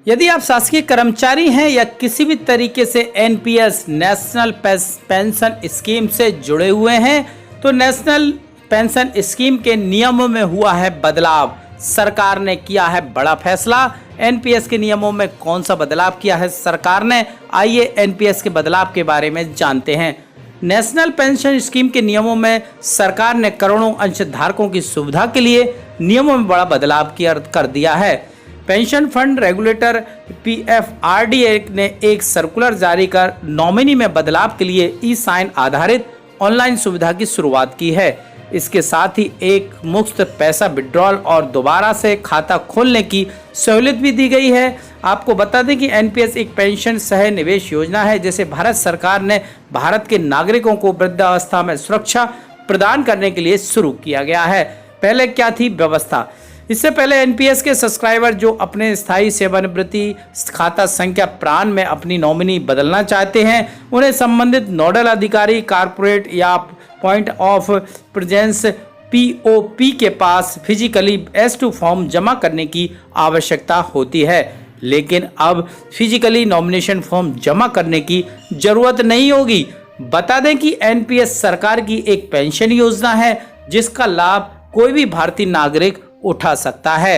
यदि आप शासकीय कर्मचारी हैं या किसी भी तरीके से एनपीएस नेशनल पेंशन स्कीम से जुड़े हुए हैं तो नेशनल पेंशन स्कीम के नियमों में हुआ है बदलाव। सरकार ने किया है बड़ा फैसला। एनपीएस के नियमों में कौन सा बदलाव किया है सरकार ने, आइए एनपीएस के बदलाव के बारे में जानते हैं। नेशनल पेंशन स्कीम के नियमों में सरकार ने करोड़ों अंशधारकों की सुविधा के लिए नियमों में बड़ा बदलाव कर दिया है। पेंशन फंड रेगुलेटर पीएफआरडीए ने एक सर्कुलर जारी कर नॉमिनी में बदलाव के लिए ई साइन आधारित ऑनलाइन सुविधा की शुरुआत की है। इसके साथ ही एक मुफ्त पैसा विड्रॉल और दोबारा से खाता खोलने की सहूलियत भी दी गई है। आपको बता दें कि एनपीएस एक पेंशन सह निवेश योजना है जिसे भारत सरकार ने भारत के नागरिकों को वृद्धावस्था में सुरक्षा प्रदान करने के लिए शुरू किया गया है। पहले क्या थी व्यवस्था? इससे पहले एनपीएस के सब्सक्राइबर जो अपने स्थायी सेवानिवृत्ति खाता संख्या प्रान में अपनी नॉमिनी बदलना चाहते हैं उन्हें संबंधित नोडल अधिकारी, कारपोरेट या पॉइंट ऑफ प्रेजेंस पीओपी के पास फिजिकली S2 फॉर्म जमा करने की आवश्यकता होती है। लेकिन अब फिजिकली नॉमिनेशन फॉर्म जमा करने की जरूरत नहीं होगी। बता दें कि एनपीएस सरकार की एक पेंशन योजना है जिसका लाभ कोई भी भारतीय नागरिक उठा सकता है।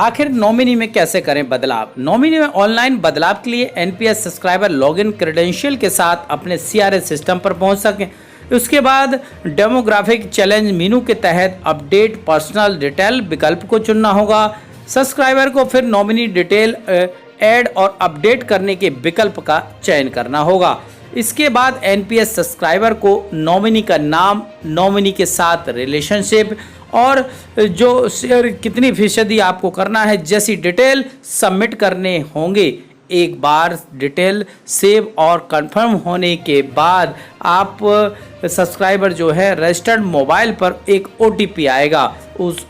आखिर नॉमिनी में कैसे करें बदलाव? नॉमिनी में ऑनलाइन बदलाव के लिए एनपीएस सब्सक्राइबर लॉगिन क्रेडेंशियल के साथ अपने सीआरएस सिस्टम पर पहुंच सकें। उसके बाद डेमोग्राफिक चैलेंज मेनू के तहत अपडेट पर्सनल डिटेल विकल्प को चुनना होगा। सब्सक्राइबर को फिर नॉमिनी डिटेल ऐड और अपडेट करने के विकल्प का चयन करना होगा। इसके बाद एनपीएस सब्सक्राइबर को नॉमिनी का नाम, नॉमिनी के साथ रिलेशनशिप और जो शेयर कितनी फीसदी आपको करना है जैसी डिटेल सबमिट करने होंगे। एक बार डिटेल सेव और कंफर्म होने के बाद आप सब्सक्राइबर जो है रजिस्टर्ड मोबाइल पर एक ओटीपी आएगा। उस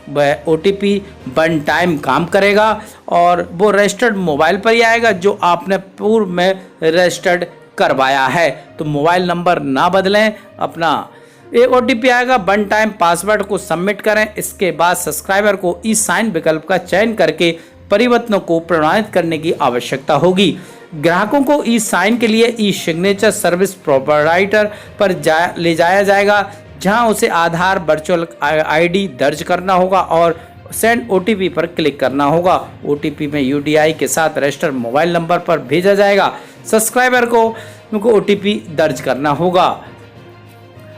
ओटीपी वन टाइम काम करेगा और वो रजिस्टर्ड मोबाइल पर ही आएगा जो आपने पूर्व में रजिस्टर्ड करवाया है। तो मोबाइल नंबर ना बदलें, अपना एक ओटीपी आएगा, वन टाइम पासवर्ड को सबमिट करें। इसके बाद सब्सक्राइबर को ई साइन विकल्प का चयन करके परिवर्तनों को प्रमाणित करने की आवश्यकता होगी। ग्राहकों को ई साइन के लिए ई सिग्नेचर सर्विस प्रोवाइडर पर ले जाया जाएगा जहां उसे आधार वर्चुअल आईडी दर्ज करना होगा और सेंड ओटीपी पर क्लिक करना होगा। ओटीपी में यूडीआई के साथ रजिस्टर्ड मोबाइल नंबर पर भेजा जाएगा। सब्सक्राइबर को उनको ओटीपी दर्ज करना होगा।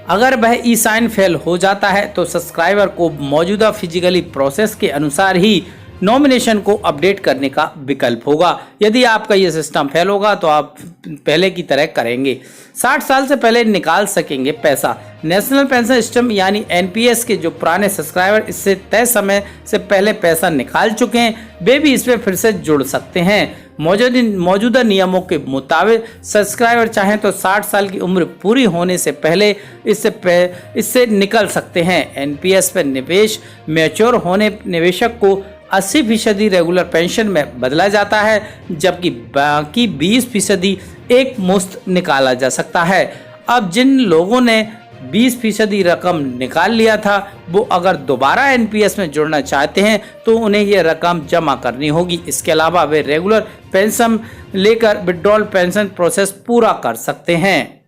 अगर वह ई साइन फेल हो जाता है तो सब्सक्राइबर को मौजूदा फिजिकली प्रोसेस के अनुसार ही नॉमिनेशन को अपडेट करने का विकल्प होगा। यदि आपका ये सिस्टम फेल होगा तो आप पहले की तरह करेंगे। 60 साल से पहले निकाल सकेंगे पैसा। नेशनल पेंशन सिस्टम यानी एनपीएस के जो पुराने सब्सक्राइबर इससे तय समय से पहले पैसा निकाल चुके हैं वे भी इसमें फिर से जुड़ सकते हैं। मौजूदा नियमों के मुताबिक सब्सक्राइबर चाहें तो 60 साल की उम्र पूरी होने से पहले इससे निकल सकते हैं। एनपीएस पर निवेश मैच्योर होने निवेशक को 80% रेगुलर पेंशन में बदला जाता है जबकि बाकी 20% एक मुश्त निकाला जा सकता है। अब जिन लोगों ने 20% रकम निकाल लिया था वो अगर दोबारा एनपीएस में जुड़ना चाहते हैं तो उन्हें ये रकम जमा करनी होगी। इसके अलावा वे रेगुलर पेंशन लेकर विड्रॉल पेंशन प्रोसेस पूरा कर सकते हैं।